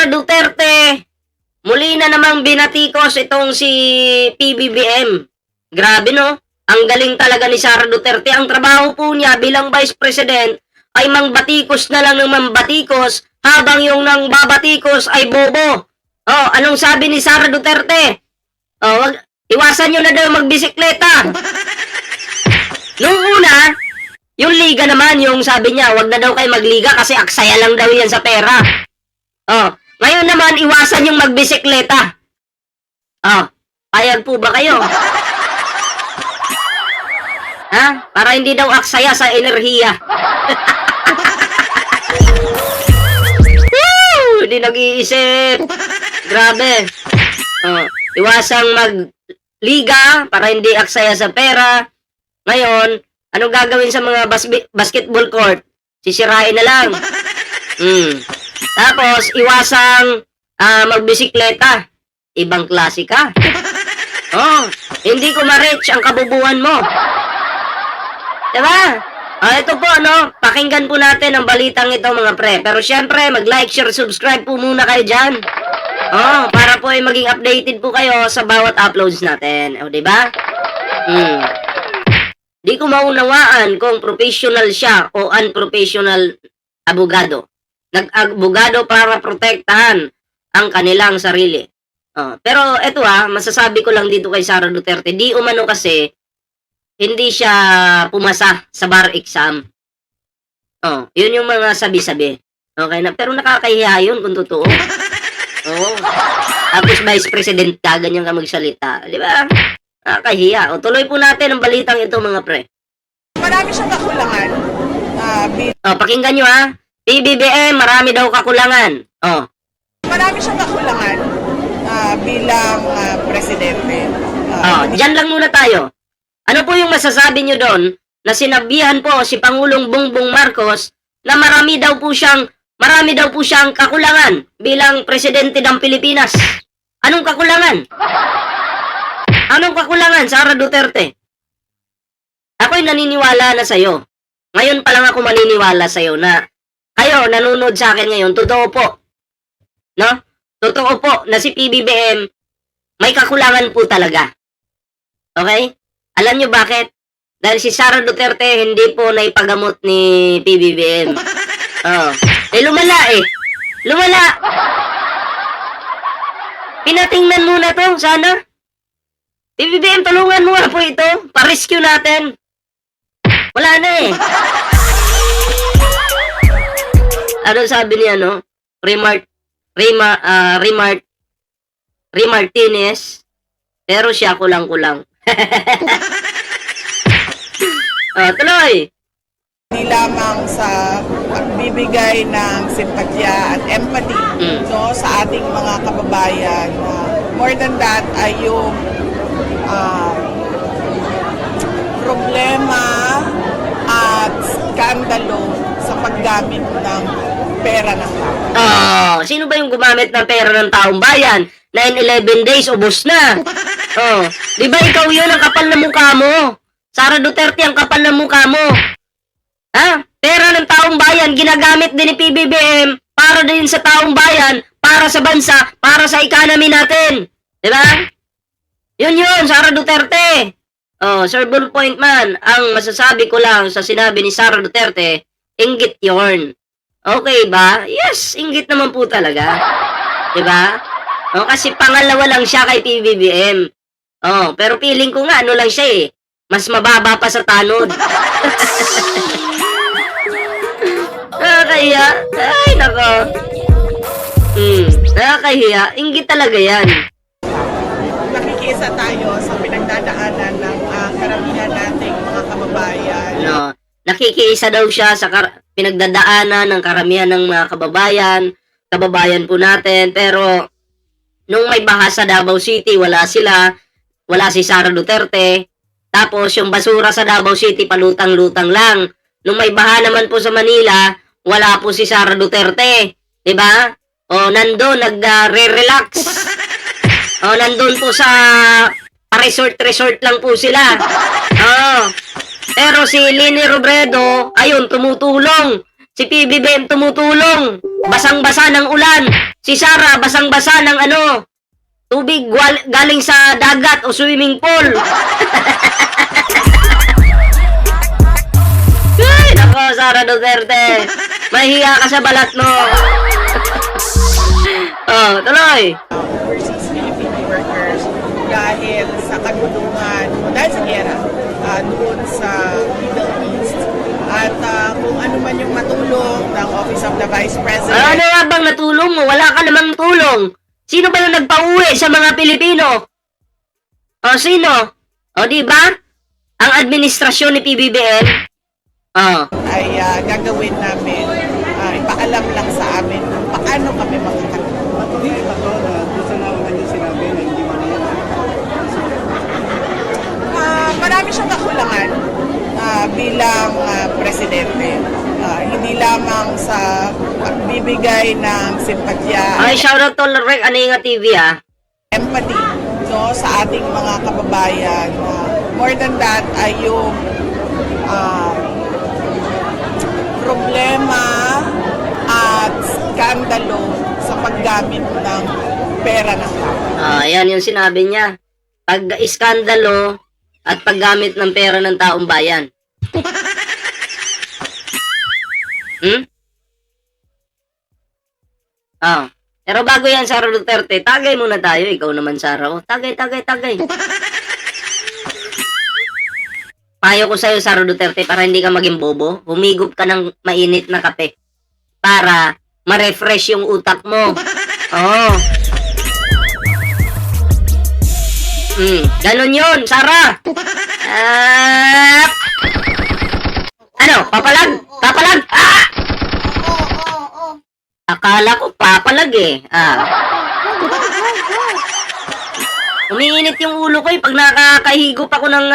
Sara Duterte, muli na namang binatikos itong si PBBM. Grabe no? Ang galing talaga ni Sara Duterte. Ang trabaho po niya bilang Vice President ay mangbatikos na lang ng mambatikos habang yung nang babatikos ay bobo. Oh, anong sabi ni Sara Duterte? Oh, iwasan nyo na daw magbisikleta. Nung una, yung liga naman, yung sabi niya, wag na daw kayo magliga kasi aksaya lang daw yan sa pera. Oh, ngayon naman, iwasan yung magbisikleta. Oh, payag po ba kayo? Ha? Para hindi daw aksaya sa enerhiya. Woo! Hindi nag-iisip. Grabe. Oh, iwasang magliga para hindi aksaya sa pera. Ngayon, anong gagawin sa mga basketball court? Sisirain na lang. Tapos, iwasang magbisikleta. Ibang klase ka. Oh, hindi ko ma-reach ang kabubuan mo. Diba? Ito po, no? Pakinggan po natin ang balitang ito, mga pre. Pero syempre, mag-like, share, subscribe po muna kayo dyan. Oh, para po ay maging updated po kayo sa bawat uploads natin. O, diba? Di ko maunawaan kung professional siya o unprofessional abogado. Nag-abogado para protektahan ang kanilang sarili. Pero eto masasabi ko lang dito kay Sara Duterte, di umano kasi hindi siya pumasa sa bar exam. Yun yung mga sabi-sabi. Okay na, pero nakakahiya yun kung totoo. Tapos Vice President ka, ganyan ka magsalita. Di ba? Nakakahiya. Tuloy po natin ang balitang ito, mga pre. Marami siyang kakulangan. Pakinggan nyo PBBM, marami daw kakulangan. Marami siyang kakulangan bilang presidente. Diyan lang muna tayo. Ano po yung masasabi nyo doon na sinabihan po si Pangulong Bongbong Marcos na marami daw po siyang kakulangan bilang presidente ng Pilipinas? Anong kakulangan? Anong kakulangan, Sara Duterte? Ako'y naniniwala na sa'yo. Ngayon pa lang ako maniniwala sa'yo na kayo, nanonood sa akin ngayon, totoo po. No? Totoo po na si PBBM may kakulangan po talaga. Okay? Alam nyo bakit? Dahil si Sara Duterte hindi po naipagamot ni PBBM. Lumala Lumala! Pinatingnan muna to, sana. PBBM, tulungan mo po ito. Pa-rescue natin. Wala na Ano sabi niya, no? Remartinez, pero siya kulang-kulang. Tuloy! Hindi lamang sa pagbibigay ng simpatya at empathy sa ating mga kababayan. More than that ay yung problema at skandalo sa paggamit ng pera ng tao. Sino ba yung gumamit ng pera ng taong bayan? 9-11 days, ubos na. Di ba ikaw yun ang kapal na mukha mo? Sara Duterte ang kapal na mukha mo. Pera ng taong bayan, ginagamit din ni PBBM para din sa taong bayan, para sa bansa, para sa economy natin. Di ba? Yun, Sara Duterte. Sir Bullpoint man, ang masasabi ko lang sa sinabi ni Sara Duterte, inggit yun. Okay ba? Yes, inggit naman po talaga. Diba? Kasi pangalawa lang siya kay PBBM. Pero feeling ko nga, ano lang siya mas mababa pa sa tanod. Nakakahiya. Ay, nako. Nakakahiya. Inggit talaga yan. Nakikiisa tayo sa pinagdadaanan ng karamihan nating mga kababayan. Nakikiisa daw siya sa pinagdadaanan ng karamihan ng mga kababayan po natin. Pero, nung may baha sa Davao City, wala si Sara Duterte. Tapos, yung basura sa Davao City, palutang-lutang lang. Nung may baha naman po sa Manila, wala po si Sara Duterte. Diba? Nandun, nagre-relax. Nandun po sa resort lang po sila. Pero si Leni Robredo, ayun, tumutulong. Si PBBM tumutulong. Basang-basa ng ulan. Si Sara, basang-basa ng tubig galing sa dagat o swimming pool. Ay, nako, Sara Duterte. Mahiya ka sa balat mo. Oh, tuloy. Overseas Filipino workers dahil sa kagulungan, dahil sa gera doon sa Middle East. At kung ano man yung matulong ng Office of the Vice President. Ano nga bang natulong mo? Wala ka namang tulong. Sino ba yung nagpauwi sa mga Pilipino? O, sino? O, di ba? Ang administrasyon ni PBBM, ay gagawin namin, ipaalam lang sa amin kung paano kami makakatulong. Hindi ito doon sa naungan yung sinabi na hindi man yan. Marami siyang kakulangan bilang presidente. Hindi lamang sa pagbibigay ng simpatya ay, shoutout to Lorek Aninga TV, empathy sa ating mga kababayan. More than that ay yung problema at skandalo sa paggamit ng pera ng tao. Ayan yung sinabi niya. Pag-iskandalo at paggamit ng pera ng taong bayan. Pero bago yan, Sara Duterte, tagay muna tayo. Ikaw naman, Sara. Oh, tagay. Payo ko sa'yo, Sara Duterte, para hindi ka maging bobo, humigop ka ng mainit na kape para ma-refresh yung utak mo. Oo. Ganon yun, Sara. Ano? Papalag? Akala ko papalag eh. Umiinit yung ulo ko pag nakakahigop ako ng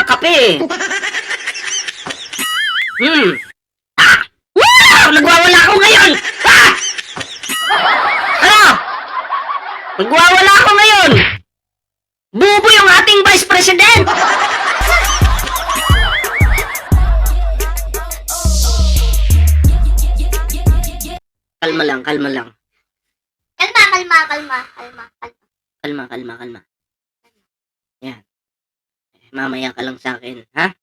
kape. Wow! Nagwawala ako ngayon! Ano? Nagwawala ako ngayon! Bubo yung ating Vice President! Kalma lang. Kalma. Yan. Mamaya ka lang sa akin, ha?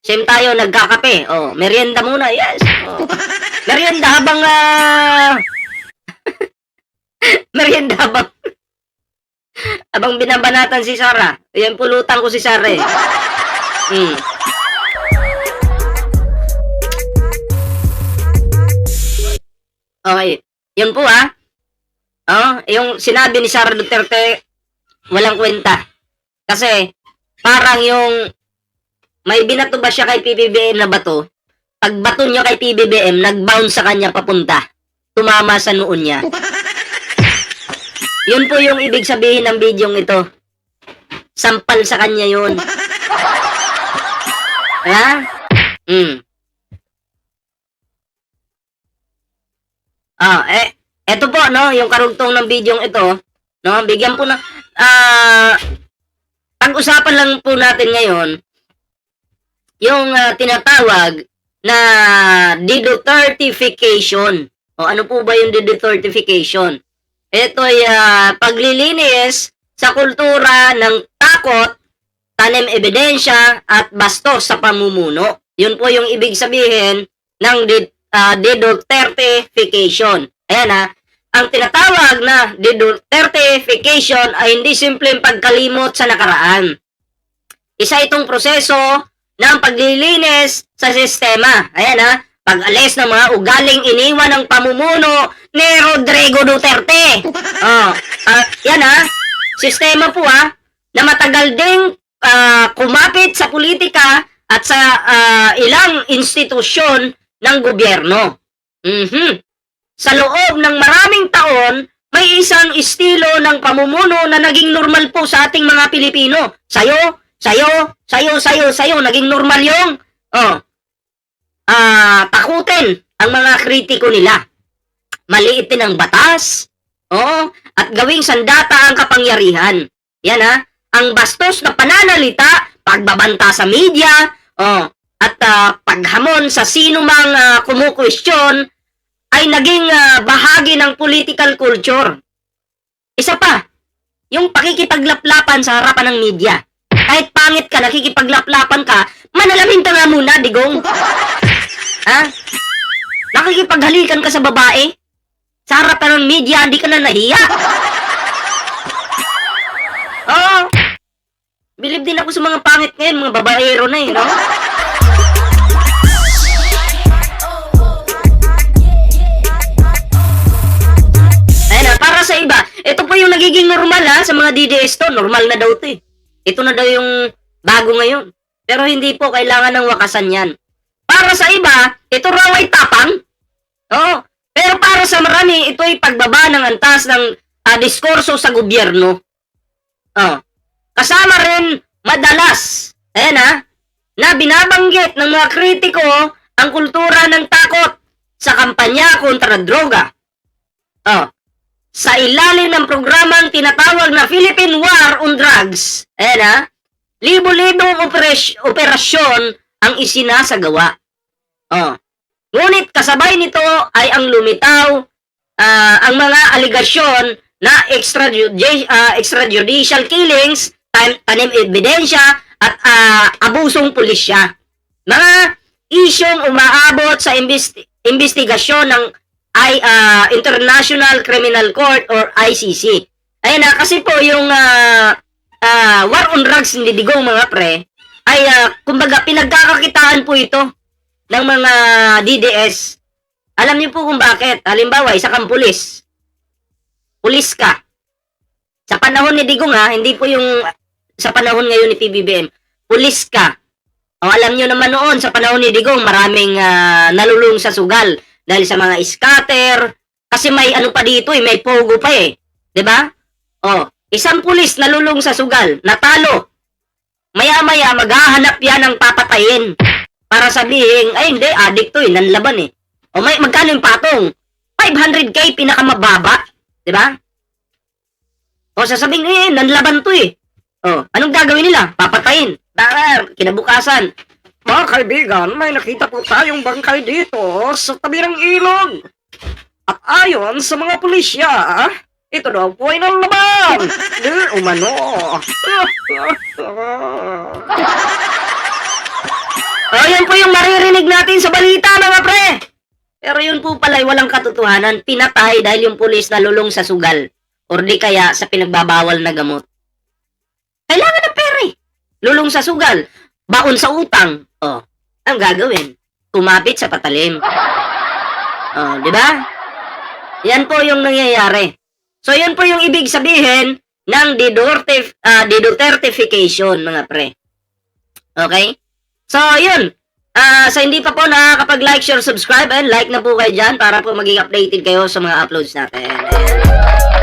Same tayo, nagkakape. Oh, merienda muna, yes. Oh. Merienda habang, merienda habang binabanatan si Sara. Ayan, pulutan ko si Sara eh. Okay. Yun po yung sinabi ni Sara Duterte, walang kwenta. Kasi, parang yung may binato ba siya kay PBBM na bato? Pag bato niya kay PBBM, nag-bounce sa kanya papunta. Tumama sa noon niya. Yun po yung ibig sabihin ng bidyong ito. Sampal sa kanya yun. Ha? Eto po, no, yung karugtong ng bidyong ito, no, bigyan po na, pag-usapan lang po natin ngayon, yung tinatawag na dedutertification. O ano po ba yung dedutertification? Ito ay paglilinis sa kultura ng takot, tanim ebidensya, at bastos sa pamumuno. Yun po yung ibig sabihin ng dedutertification. Ayan ang tinatawag na dedutertification ay hindi simpleng pagkalimot sa nakaraan. Isa itong proseso ng paglilinis sa sistema. Ayan pag-alis ng mga ugaling iniwan ng pamumuno ni Rodrigo Duterte. Yan sistema po na matagal ding kumapit sa politika at sa ilang institusyon ng gobyerno. Sa loob ng maraming taon, may isang estilo ng pamumuno na naging normal po sa ating mga Pilipino. Sayo, naging normal yung takutin ang mga kritiko nila. Maliitin ang batas, at gawing sandata ang kapangyarihan. Yan ang bastos na pananalita, pagbabanta sa media, at paghamon sa sino mang kumukwestiyon ay naging bahagi ng political culture. Isa pa, yung pakikipaglaplapan sa harapan ng media. Kahit pangit ka, nakikipaglaplapan ka, manalamin ka nga muna, digong. Ha? Nakikipaghalikan ka sa babae? Sa harapan ng media, hindi ka na nahiya. Oo. Bilib din ako sa mga pangit ngayon, mga babaero na no? Para sa iba, ito po yung nagiging normal sa mga DDS to. Normal na daw to Ito na daw yung bago ngayon. Pero hindi po kailangan ng wakasan yan. Para sa iba, ito raw ay tapang. Oo. Pero para sa marami, ito ay pagbaba ng antas ng diskurso sa gobyerno. Kasama rin madalas, na binabanggit ng mga kritiko ang kultura ng takot sa kampanya kontra droga. Sa ilalim ng programang tinatawag na Philippine War on Drugs, libo-libong operasyon ang isinasagawa. Ngunit kasabay nito ay ang lumitaw ang mga aligasyon na extrajudicial killings, tanim ebidensya at abusong pulisya. Mga isyong umaabot sa investigasyon ng International Criminal Court or ICC. Kasi po yung war on drugs ni Digong, mga pre, ay kumbaga pinagkakakitaan po ito ng mga DDS. Alam niyo po kung bakit. Halimbawa, isa kang pulis. Pulis ka. Sa panahon ni Digong hindi po yung sa panahon ngayon ni PBBM. Pulis ka. Alam niyo naman noon, sa panahon ni Digong, maraming nalulung sa sugal. Dahil sa mga scatter, kasi may ano pa dito may pogo pa 'di ba? Isang pulis nalulung sa sugal, natalo. Maya-maya maghahanap yan ng papatayin para sabihin, ay hindi, addict to nanlaban magkano yung patong? 500k pinakamababa, 'di ba? Sasabihin, nanlaban to anong gagawin nila? Papatayin. Kinabukasan, mga kaibigan, may nakita po tayong bangkay dito sa tabi ng ilog. At ayon sa mga pulisya, ito daw po ay nalaban. Umano. Yan po yung maririnig natin sa balita, mga pre. Pero yun po pala ay walang katotohanan. Pinatay dahil yung pulis nalulong sa sugal. Or di kaya sa pinagbabawal na gamot. Kailangan ng pera Lulong sa sugal. Baon sa utang. Ang gagawin? Kumapit sa patalim. Di ba? Yan po yung nangyayari. So, yan po yung ibig sabihin ng Dutertification, mga pre. Okay? So, yun. Sa hindi pa po nakakapag-like, share, subscribe, and like na po kayo dyan para po maging updated kayo sa mga uploads natin. Ayan.